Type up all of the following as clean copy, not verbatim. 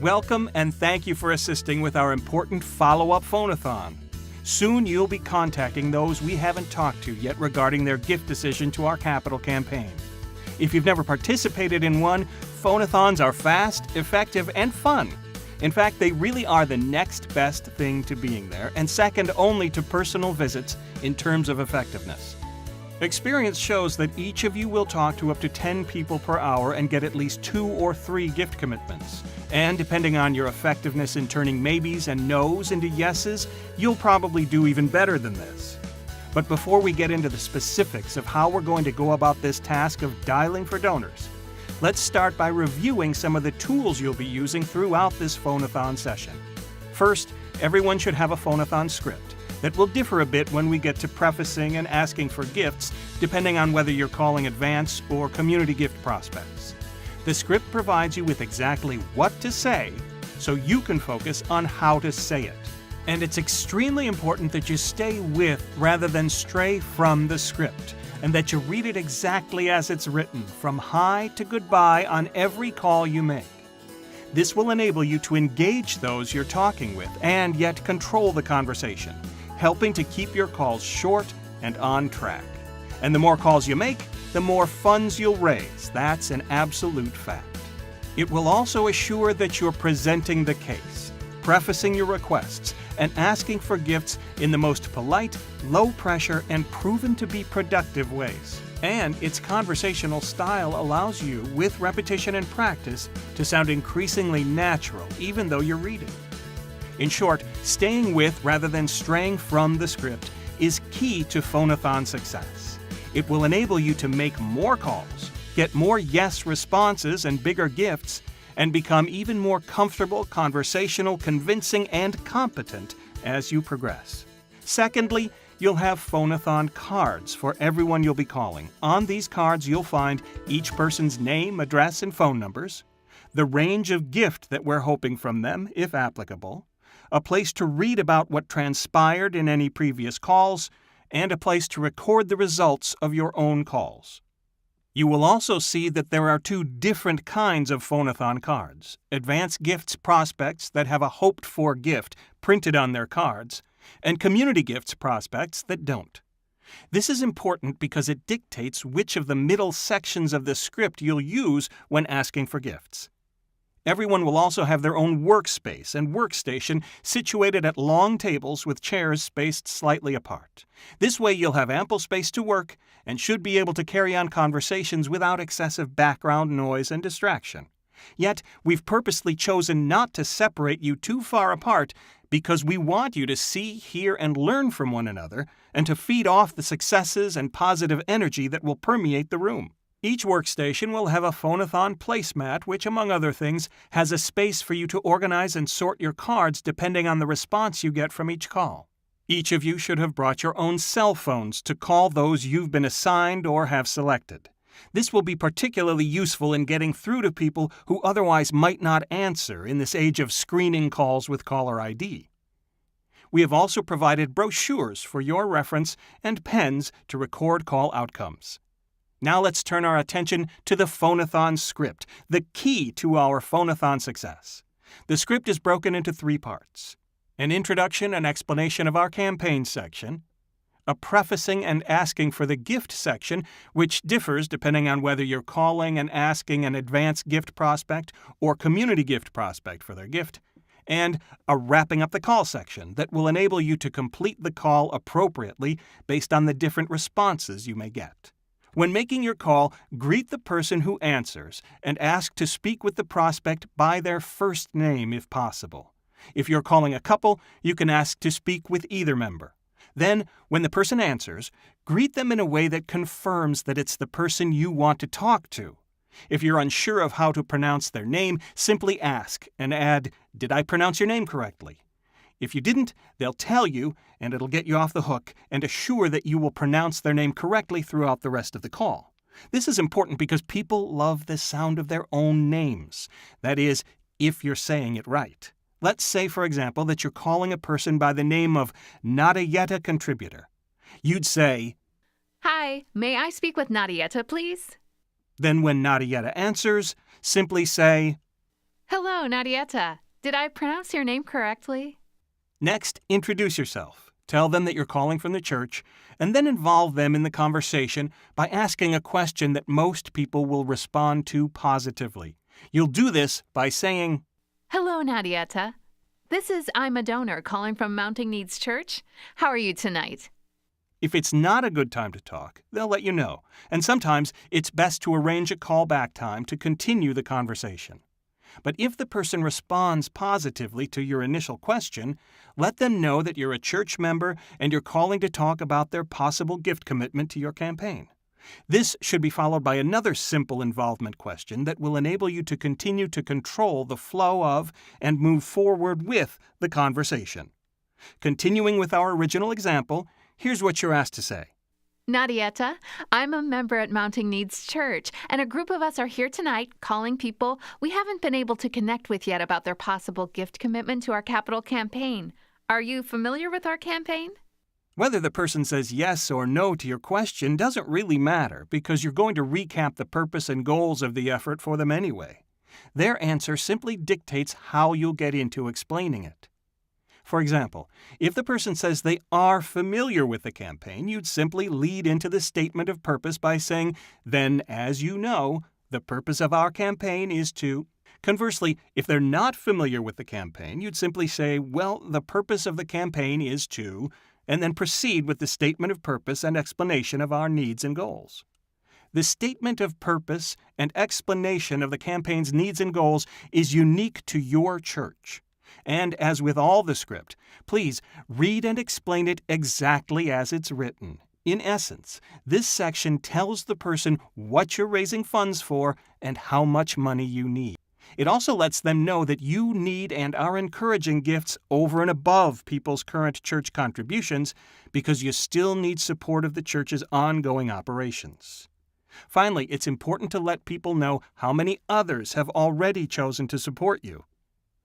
Welcome and thank you for assisting with our important follow-up phone-a-thon. Soon you'll be contacting those we haven't talked to yet regarding their gift decision to our capital campaign. If you've never participated in one, phone-a-thons are fast, effective, and fun. In fact, they really are the next best thing to being there, and second only to personal visits in terms of effectiveness. Experience shows that each of you will talk to up to 10 people per hour and get at least 2 or 3 gift commitments. And depending on your effectiveness in turning maybes and no's into yeses, you'll probably do even better than this. But before we get into the specifics of how we're going to go about this task of dialing for donors, let's start by reviewing some of the tools you'll be using throughout this phone-a-thon session. First, everyone should have a phone-a-thon script that will differ a bit when we get to prefacing and asking for gifts, depending on whether you're calling advance or community gift prospects. The script provides you with exactly what to say, so you can focus on how to say it. And it's extremely important that you stay with rather than stray from the script, and that you read it exactly as it's written, from hi to goodbye on every call you make. This will enable you to engage those you're talking with and yet control the conversation, helping to keep your calls short and on track. And the more calls you make, the more funds you'll raise. That's an absolute fact. It will also assure that you're presenting the case, prefacing your requests, and asking for gifts in the most polite, low-pressure, and proven to be productive ways. And its conversational style allows you, with repetition and practice, to sound increasingly natural, even though you're reading. In short, staying with rather than straying from the script is key to phone-a-thon success. It will enable you to make more calls, get more yes responses and bigger gifts, and become even more comfortable, conversational, convincing, and competent as you progress. Secondly, you'll have phone-a-thon cards for everyone you'll be calling. On these cards, you'll find each person's name, address, and phone numbers, the range of gift that we're hoping from them, if applicable, a place to read about what transpired in any previous calls, and a place to record the results of your own calls. You will also see that there are 2 different kinds of phone-a-thon cards: advance gifts prospects that have a hoped-for gift printed on their cards, and community gifts prospects that don't. This is important because it dictates which of the middle sections of the script you'll use when asking for gifts. Everyone will also have their own workspace and workstation situated at long tables with chairs spaced slightly apart. This way you'll have ample space to work and should be able to carry on conversations without excessive background noise and distraction. Yet, we've purposely chosen not to separate you too far apart because we want you to see, hear, and learn from one another and to feed off the successes and positive energy that will permeate the room. Each workstation will have a phone-a-thon placemat which, among other things, has a space for you to organize and sort your cards depending on the response you get from each call. Each of you should have brought your own cell phones to call those you've been assigned or have selected. This will be particularly useful in getting through to people who otherwise might not answer in this age of screening calls with caller ID. We have also provided brochures for your reference and pens to record call outcomes. Now let's turn our attention to the phone-a-thon script, the key to our phone-a-thon success. The script is broken into 3 parts: an introduction and explanation of our campaign section, a prefacing and asking for the gift section, which differs depending on whether you're calling and asking an advance gift prospect or community gift prospect for their gift, and a wrapping up the call section that will enable you to complete the call appropriately based on the different responses you may get. When making your call, greet the person who answers and ask to speak with the prospect by their first name if possible. If you're calling a couple, you can ask to speak with either member. Then, when the person answers, greet them in a way that confirms that it's the person you want to talk to. If you're unsure of how to pronounce their name, simply ask and add, "Did I pronounce your name correctly?" If you didn't, they'll tell you, and it'll get you off the hook and assure that you will pronounce their name correctly throughout the rest of the call. This is important because people love the sound of their own names. That is, if you're saying it right. Let's say, for example, that you're calling a person by the name of Nadieta Contributor. You'd say, "Hi, may I speak with Nadieta, please?" Then when Nadieta answers, simply say, Hello, Nadieta. Did I pronounce your name correctly? Next, introduce yourself. Tell them that you're calling from the church, and then involve them in the conversation by asking a question that most people will respond to positively. You'll do this by saying, Hello, Nadieta. This is I'm a donor calling from Mounting Needs Church. How are you tonight? If it's not a good time to talk, they'll let you know, and sometimes it's best to arrange a callback time to continue the conversation. But if the person responds positively to your initial question, let them know that you're a church member and you're calling to talk about their possible gift commitment to your campaign. This should be followed by another simple involvement question that will enable you to continue to control the flow of and move forward with the conversation. Continuing with our original example, here's what you're asked to say. Nadieta, I'm a member at Mounting Needs Church, and a group of us are here tonight calling people we haven't been able to connect with yet about their possible gift commitment to our capital campaign. Are you familiar with our campaign? Whether the person says yes or no to your question doesn't really matter because you're going to recap the purpose and goals of the effort for them anyway. Their answer simply dictates how you'll get into explaining it. For example, if the person says they are familiar with the campaign, you'd simply lead into the statement of purpose by saying, then, as you know, the purpose of our campaign is to... Conversely, if they're not familiar with the campaign, you'd simply say, well, the purpose of the campaign is to... and then proceed with the statement of purpose and explanation of our needs and goals. The statement of purpose and explanation of the campaign's needs and goals is unique to your church. And as with all the script, please read and explain it exactly as it's written. In essence, this section tells the person what you're raising funds for and how much money you need. It also lets them know that you need and are encouraging gifts over and above people's current church contributions because you still need support of the church's ongoing operations. Finally, it's important to let people know how many others have already chosen to support you.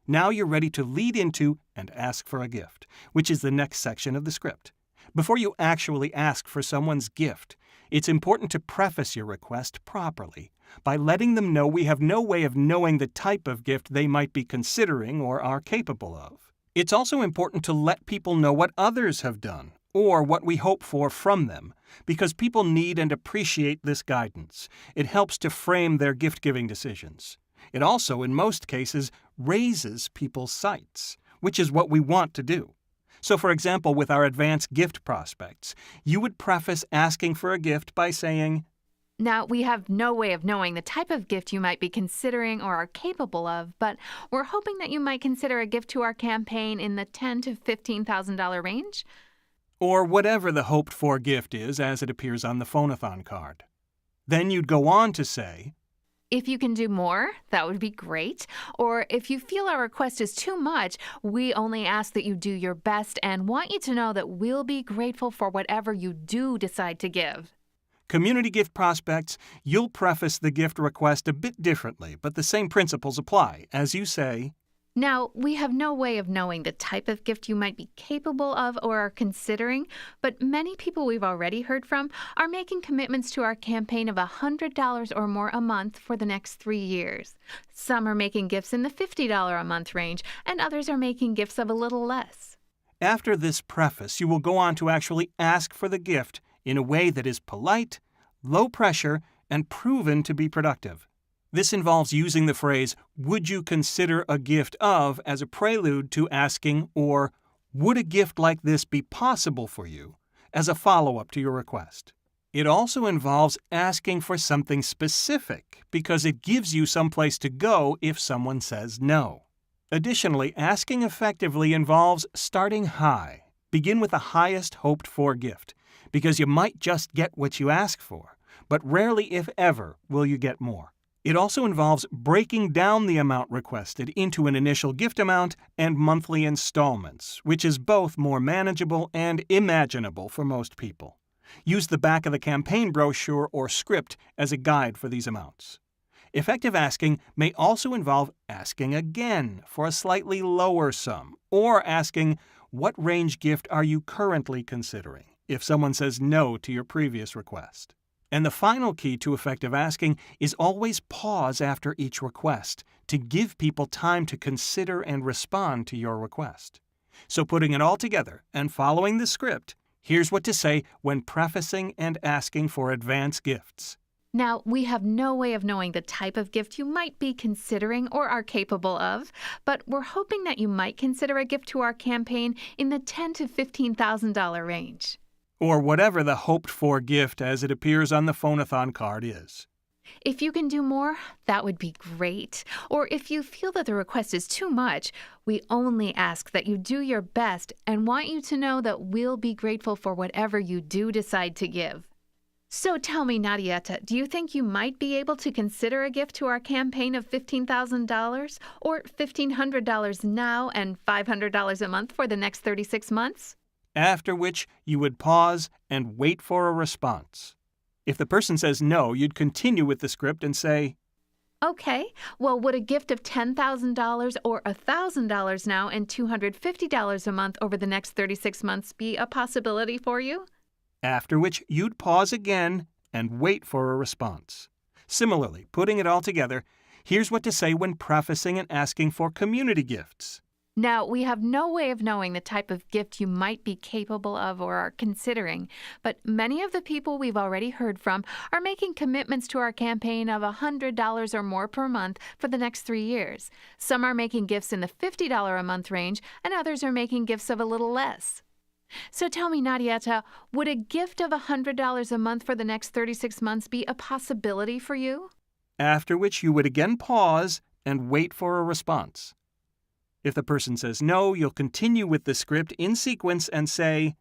Now you're ready to lead into and ask for a gift, which is the next section of the script. Before you actually ask for someone's gift, it's important to preface your request properly by letting them know we have no way of knowing the type of gift they might be considering or are capable of. It's also important to let people know what others have done or what we hope for from them, because people need and appreciate this guidance. It helps to frame their gift-giving decisions. It also, in most cases, raises people's sights, which is what we want to do. So, for example, with our advanced gift prospects, you would preface asking for a gift by saying, Now, we have no way of knowing the type of gift you might be considering or are capable of, but we're hoping that you might consider a gift to our campaign in the $10,000 to $15,000 range. Or whatever the hoped-for gift is as it appears on the phonathon card. Then you'd go on to say, If you can do more, that would be great. Or if you feel our request is too much, we only ask that you do your best and want you to know that we'll be grateful for whatever you do decide to give. Community gift prospects, you'll preface the gift request a bit differently, but the same principles apply, as you say, Now, we have no way of knowing the type of gift you might be capable of or are considering, but many people we've already heard from are making commitments to our campaign of $100 or more a month for the next 3 years. Some are making gifts in the $50 a month range, and others are making gifts of a little less. After this preface, you will go on to actually ask for the gift in a way that is polite, low pressure, and proven to be productive. This involves using the phrase, would you consider a gift of, as a prelude to asking, or would a gift like this be possible for you, as a follow-up to your request. It also involves asking for something specific, because it gives you some place to go if someone says no. Additionally, asking effectively involves starting high. Begin with the highest hoped-for gift, because you might just get what you ask for, but rarely, if ever, will you get more. It also involves breaking down the amount requested into an initial gift amount and monthly installments, which is both more manageable and imaginable for most people. Use the back of the campaign brochure or script as a guide for these amounts. Effective asking may also involve asking again for a slightly lower sum, or asking, what range gift are you currently considering, if someone says no to your previous request. And the final key to effective asking is always pause after each request to give people time to consider and respond to your request. So putting it all together and following the script, here's what to say when prefacing and asking for advance gifts. Now, we have no way of knowing the type of gift you might be considering or are capable of, but we're hoping that you might consider a gift to our campaign in the $10,000 to $15,000 range. Or whatever the hoped-for gift as it appears on the phone-a-thon card is. If you can do more, that would be great. Or if you feel that the request is too much, we only ask that you do your best and want you to know that we'll be grateful for whatever you do decide to give. So tell me, Nadieta, do you think you might be able to consider a gift to our campaign of $15,000 or $1,500 now and $500 a month for the next 36 months? After which you would pause and wait for a response. If the person says no, you'd continue with the script and say, Okay, well, would a gift of $10,000 or $1,000 now and $250 a month over the next 36 months be a possibility for you? After which you'd pause again and wait for a response. Similarly, putting it all together, here's what to say when prefacing and asking for community gifts. Now, we have no way of knowing the type of gift you might be capable of or are considering, but many of the people we've already heard from are making commitments to our campaign of $100 or more per month for the next 3 years. Some are making gifts in the $50 a month range, and others are making gifts of a little less. So tell me, Nadieta, would a gift of $100 a month for the next 36 months be a possibility for you? After which you would again pause and wait for a response. If the person says no, you'll continue with the script in sequence and say,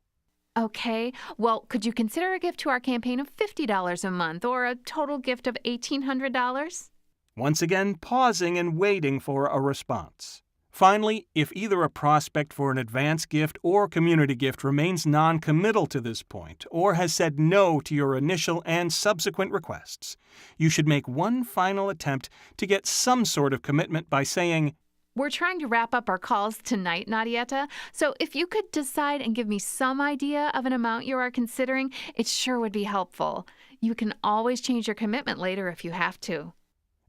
Okay, well, could you consider a gift to our campaign of $50 a month or a total gift of $1,800? Once again pausing and waiting for a response. Finally, if either a prospect for an advance gift or community gift remains non-committal to this point or has said no to your initial and subsequent requests, you should make one final attempt to get some sort of commitment by saying, We're trying to wrap up our calls tonight, Nadieta, so if you could decide and give me some idea of an amount you are considering, it sure would be helpful. You can always change your commitment later if you have to.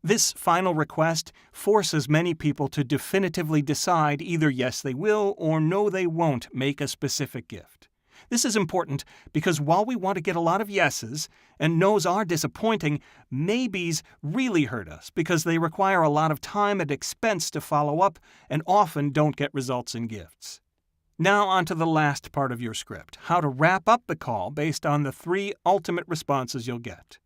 This final request forces many people to definitively decide either yes they will or no they won't make a specific gift. This is important because while we want to get a lot of yeses, and no's are disappointing, maybes really hurt us because they require a lot of time and expense to follow up and often don't get results in gifts. Now on to the last part of your script, how to wrap up the call based on the 3 ultimate responses you'll get.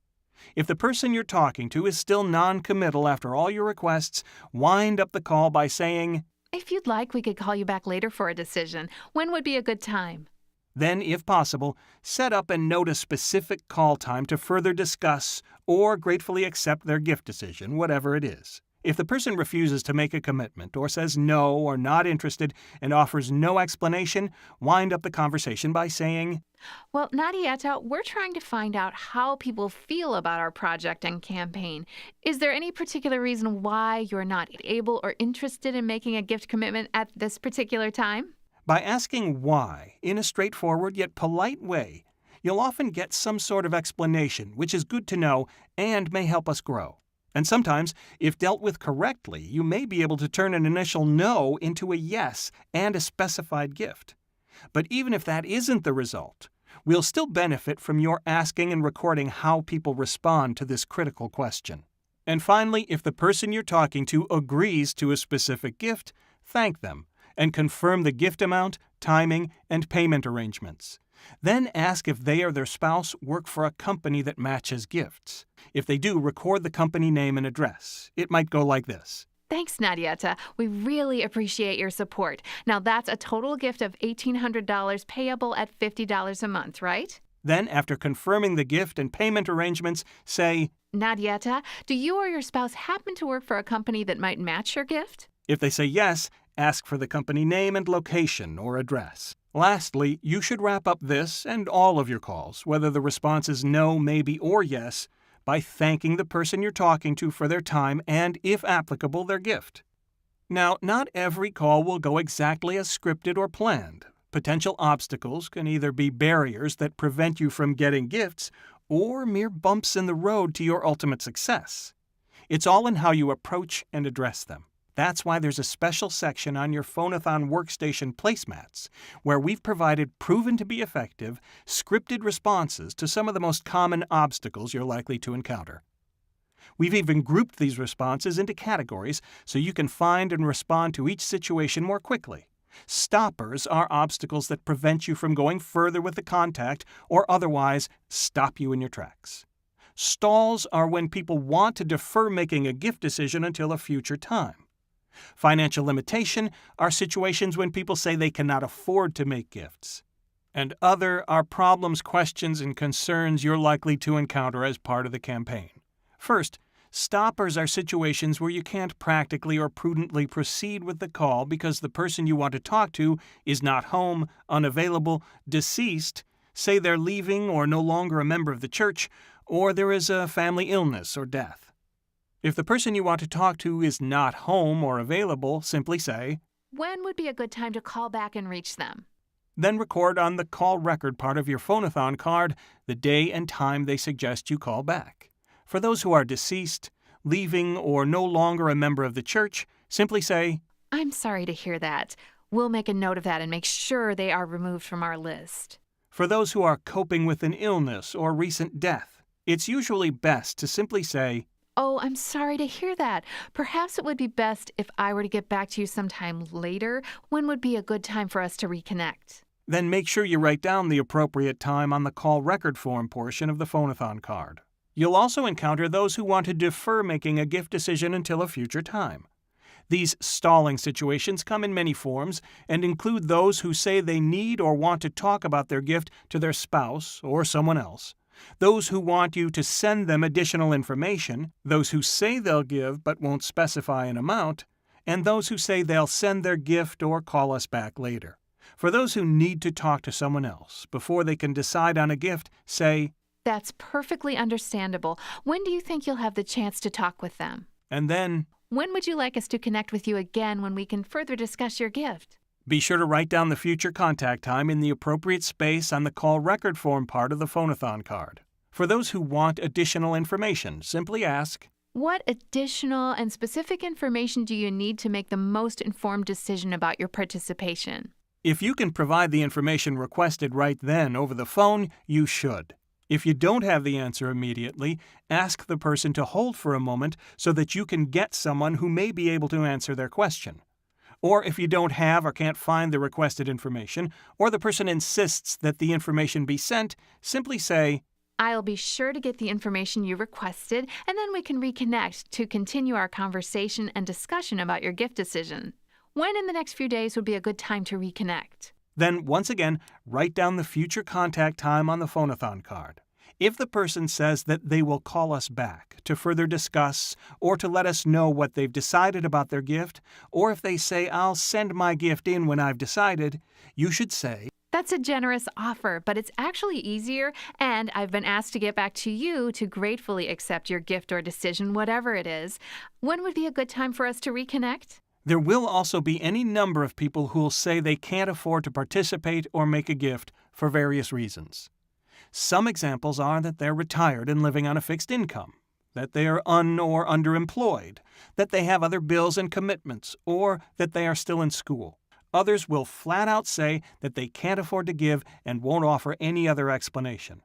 If the person you're talking to is still non-committal after all your requests, wind up the call by saying, If you'd like, we could call you back later for a decision. When would be a good time? Then, if possible, set up and note a specific call time to further discuss or gratefully accept their gift decision, whatever it is. If the person refuses to make a commitment or says no or not interested and offers no explanation, wind up the conversation by saying, Well, Nadieta, we're trying to find out how people feel about our project and campaign. Is there any particular reason why you're not able or interested in making a gift commitment at this particular time? By asking why in a straightforward yet polite way, you'll often get some sort of explanation, which is good to know and may help us grow. And sometimes, if dealt with correctly, you may be able to turn an initial no into a yes and a specified gift. But even if that isn't the result, we'll still benefit from your asking and recording how people respond to this critical question. And finally, if the person you're talking to agrees to a specific gift, thank them and confirm the gift amount, timing, and payment arrangements. Then ask if they or their spouse work for a company that matches gifts. If they do, record the company name and address. It might go like this. Thanks, Nadieta. We really appreciate your support. Now, that's a total gift of $1,800 payable at $50 a month, right? Then, after confirming the gift and payment arrangements, say, Nadieta, do you or your spouse happen to work for a company that might match your gift? If they say yes, ask for the company name and location or address. Lastly, you should wrap up this and all of your calls, whether the response is no, maybe, or yes, by thanking the person you're talking to for their time and, if applicable, their gift. Now, not every call will go exactly as scripted or planned. Potential obstacles can either be barriers that prevent you from getting gifts or mere bumps in the road to your ultimate success. It's all in how you approach and address them. That's why there's a special section on your Phone-a-thon workstation placemats, where we've provided proven to be effective, scripted responses to some of the most common obstacles you're likely to encounter. We've even grouped these responses into categories so you can find and respond to each situation more quickly. Stoppers are obstacles that prevent you from going further with the contact or otherwise stop you in your tracks. Stalls are when people want to defer making a gift decision until a future time. Financial limitation are situations when people say they cannot afford to make gifts. And other are problems, questions, and concerns you're likely to encounter as part of the campaign. First, stoppers are situations where you can't practically or prudently proceed with the call because the person you want to talk to is not home, unavailable, deceased, say they're leaving or no longer a member of the church, or there is a family illness or death. If the person you want to talk to is not home or available, simply say, "When would be a good time to call back and reach them?" Then record on the call record part of your Phone-a-thon card the day and time they suggest you call back. For those who are deceased, leaving, or no longer a member of the church, simply say, "I'm sorry to hear that. We'll make a note of that and make sure they are removed from our list." For those who are coping with an illness or recent death, it's usually best to simply say, "Oh, I'm sorry to hear that. Perhaps it would be best if I were to get back to you sometime later. When would be a good time for us to reconnect?" Then make sure you write down the appropriate time on the call record form portion of the Phone-a-thon card. You'll also encounter those who want to defer making a gift decision until a future time. These stalling situations come in many forms and include those who say they need or want to talk about their gift to their spouse or someone else, those who want you to send them additional information, those who say they'll give but won't specify an amount, and those who say they'll send their gift or call us back later. For those who need to talk to someone else before they can decide on a gift, say, "That's perfectly understandable. When do you think you'll have the chance to talk with them?" And then, "When would you like us to connect with you again when we can further discuss your gift?" Be sure to write down the future contact time in the appropriate space on the call record form part of the Phone-a-thon card. For those who want additional information, simply ask, "What additional and specific information do you need to make the most informed decision about your participation?" If you can provide the information requested right then over the phone, you should. If you don't have the answer immediately, ask the person to hold for a moment so that you can get someone who may be able to answer their question. Or if you don't have or can't find the requested information, or the person insists that the information be sent, simply say, "I'll be sure to get the information you requested, and then we can reconnect to continue our conversation and discussion about your gift decision. When in the next few days would be a good time to reconnect?" Then, once again, write down the future contact time on the Phone-a-thon card. If the person says that they will call us back to further discuss or to let us know what they've decided about their gift, or if they say, "I'll send my gift in when I've decided," you should say, "That's a generous offer, but it's actually easier, and I've been asked to get back to you to gratefully accept your gift or decision, whatever it is. When would be a good time for us to reconnect?" There will also be any number of people who'll say they can't afford to participate or make a gift for various reasons. Some examples are that they're retired and living on a fixed income, that they are or underemployed, that they have other bills and commitments, or that they are still in school. Others will flat out say that they can't afford to give and won't offer any other explanation.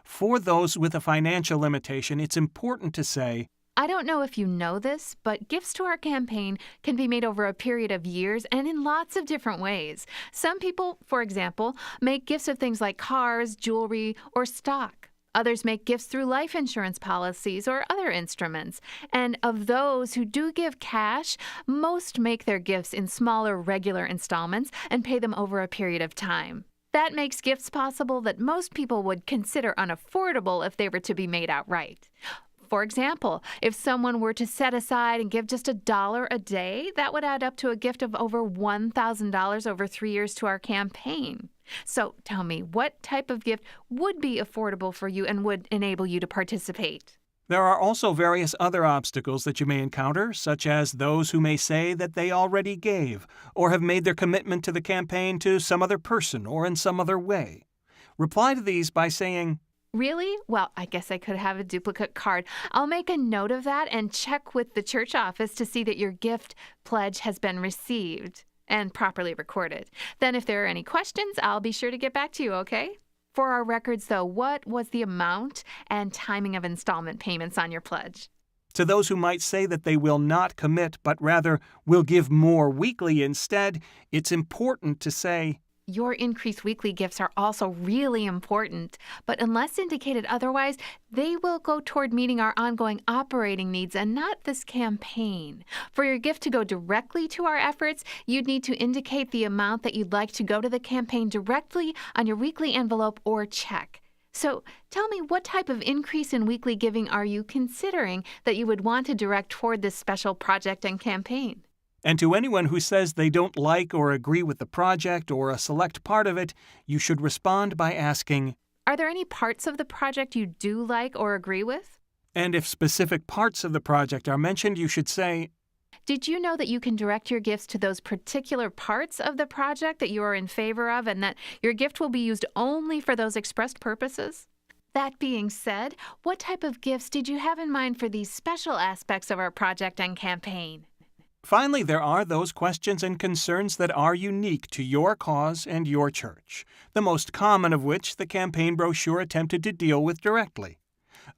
For those with a financial limitation, it's important to say, "I don't know if you know this, but gifts to our campaign can be made over a period of years and in lots of different ways. Some people, for example, make gifts of things like cars, jewelry, or stock. Others make gifts through life insurance policies or other instruments. And of those who do give cash, most make their gifts in smaller, regular installments and pay them over a period of time. That makes gifts possible that most people would consider unaffordable if they were to be made outright. For example, if someone were to set aside and give just $1 a day, that would add up to a gift of over $1,000 over 3 years to our campaign. So tell me, what type of gift would be affordable for you and would enable you to participate? There are also various other obstacles that you may encounter, such as those who may say that they already gave or have made their commitment to the campaign to some other person or in some other way. Reply to these by saying, Really? Well, I guess I could have a duplicate card. I'll make a note of that and check with the church office to see that your gift pledge has been received and properly recorded. Then if there are any questions, I'll be sure to get back to you, okay? For our records, though, what was the amount and timing of installment payments on your pledge? To those who might say that they will not commit, but rather will give more weekly instead, it's important to say, your increased weekly gifts are also really important, but unless indicated otherwise, they will go toward meeting our ongoing operating needs and not this campaign. For your gift to go directly to our efforts, you'd need to indicate the amount that you'd like to go to the campaign directly on your weekly envelope or check. So tell me, what type of increase in weekly giving are you considering that you would want to direct toward this special project and campaign? And to anyone who says they don't like or agree with the project or a select part of it, you should respond by asking, are there any parts of the project you do like or agree with? And if specific parts of the project are mentioned, you should say, did you know that you can direct your gifts to those particular parts of the project that you are in favor of and that your gift will be used only for those expressed purposes? That being said, what type of gifts did you have in mind for these special aspects of our project and campaign? Finally, there are those questions and concerns that are unique to your cause and your church, the most common of which the campaign brochure attempted to deal with directly.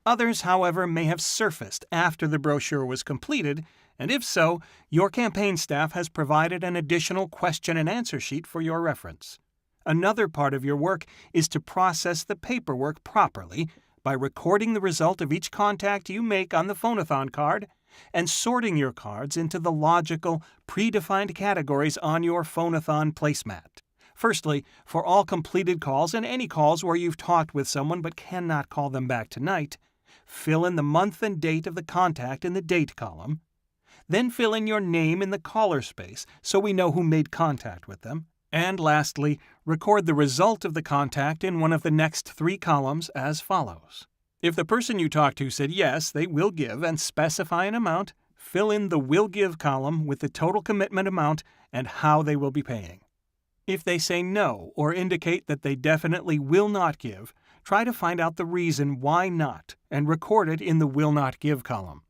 Others, however, may have surfaced after the brochure was completed, and if so, your campaign staff has provided an additional question and answer sheet for your reference. Another part of your work is to process the paperwork properly by recording the result of each contact you make on the phone-a-thon card and sorting your cards into the logical, predefined categories on your phone-a-thon placemat. Firstly, for all completed calls and any calls where you've talked with someone but cannot call them back tonight, fill in the month and date of the contact in the date column. Then fill in your name in the caller space so we know who made contact with them. And lastly, record the result of the contact in one of the next 3 columns as follows. If the person you talked to said yes, they will give and specify an amount, fill in the will give column with the total commitment amount and how they will be paying. If they say no or indicate that they definitely will not give, try to find out the reason why not and record it in the will not give column.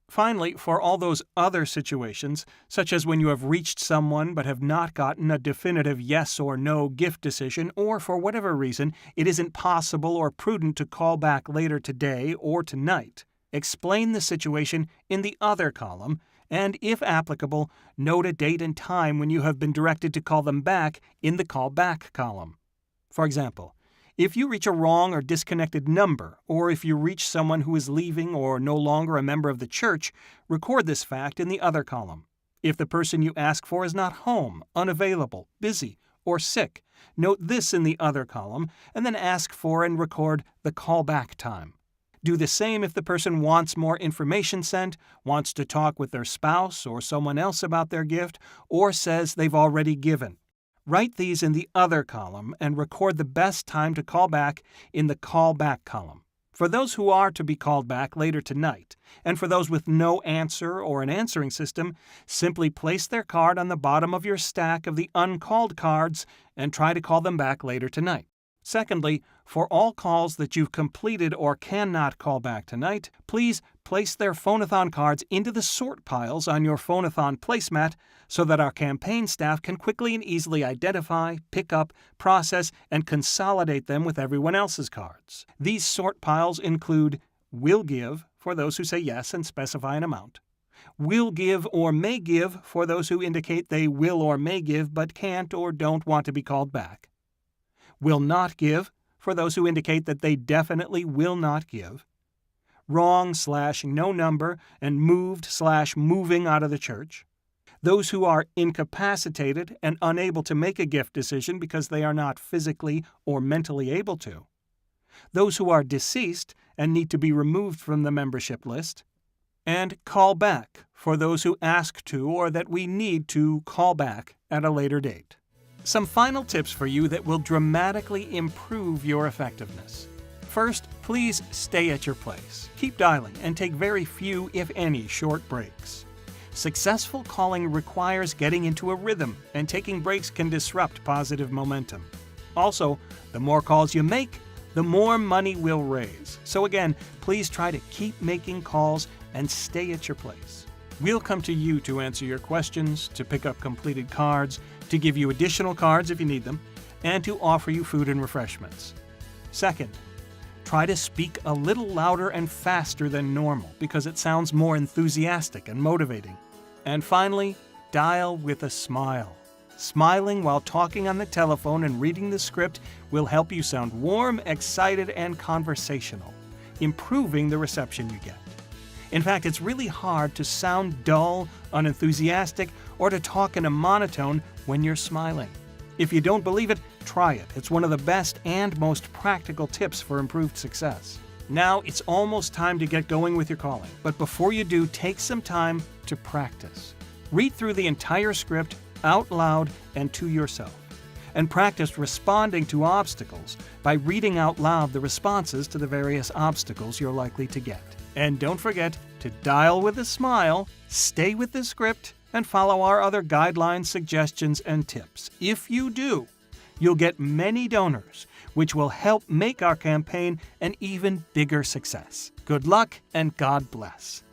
Finally, for all those other situations, such as when you have reached someone but have not gotten a definitive yes or no gift decision, or for whatever reason it isn't possible or prudent to call back later today or tonight, explain the situation in the other column, and, if applicable, note a date and time when you have been directed to call them back in the call back column. For example, if you reach a wrong or disconnected number, or if you reach someone who is leaving or no longer a member of the church, record this fact in the other column. If the person you ask for is not home, unavailable, busy, or sick, note this in the other column, and then ask for and record the callback time. Do the same if the person wants more information sent, wants to talk with their spouse or someone else about their gift, or says they've already given. Write these in the other column and record the best time to call back in the call back column. For those who are to be called back later tonight, and for those with no answer or an answering system, simply place their card on the bottom of your stack of the uncalled cards and try to call them back later tonight. Secondly, for all calls that you've completed or cannot call back tonight, please place their phone-a-thon cards into the sort piles on your phone-a-thon placemat so that our campaign staff can quickly and easily identify, pick up, process, and consolidate them with everyone else's cards. These sort piles include will give for those who say yes and specify an amount, will give or may give for those who indicate they will or may give but can't or don't want to be called back, will not give for those who indicate that they definitely will not give, wrong/no number and moved/moving out of the church, those who are incapacitated and unable to make a gift decision because they are not physically or mentally able to, those who are deceased and need to be removed from the membership list, and call back for those who ask to or that we need to call back at a later date. Some final tips for you that will dramatically improve your effectiveness. First, please stay at your place. Keep dialing and take very few, if any, short breaks. Successful calling requires getting into a rhythm, and taking breaks can disrupt positive momentum. Also, the more calls you make, the more money we'll raise. So again, please try to keep making calls and stay at your place. We'll come to you to answer your questions, to pick up completed cards, to give you additional cards if you need them, and to offer you food and refreshments. Second, try to speak a little louder and faster than normal because it sounds more enthusiastic and motivating. And finally, dial with a smile. Smiling while talking on the telephone and reading the script will help you sound warm, excited, and conversational, improving the reception you get. In fact, it's really hard to sound dull, unenthusiastic, or to talk in a monotone when you're smiling. If you don't believe it, try it. It's one of the best and most practical tips for improved success. Now, it's almost time to get going with your calling, but before you do, take some time to practice. Read through the entire script out loud and to yourself, and practice responding to obstacles by reading out loud the responses to the various obstacles you're likely to get. And don't forget to dial with a smile, stay with the script, and follow our other guidelines, suggestions, and tips. If you do, you'll get many donors, which will help make our campaign an even bigger success. Good luck and God bless.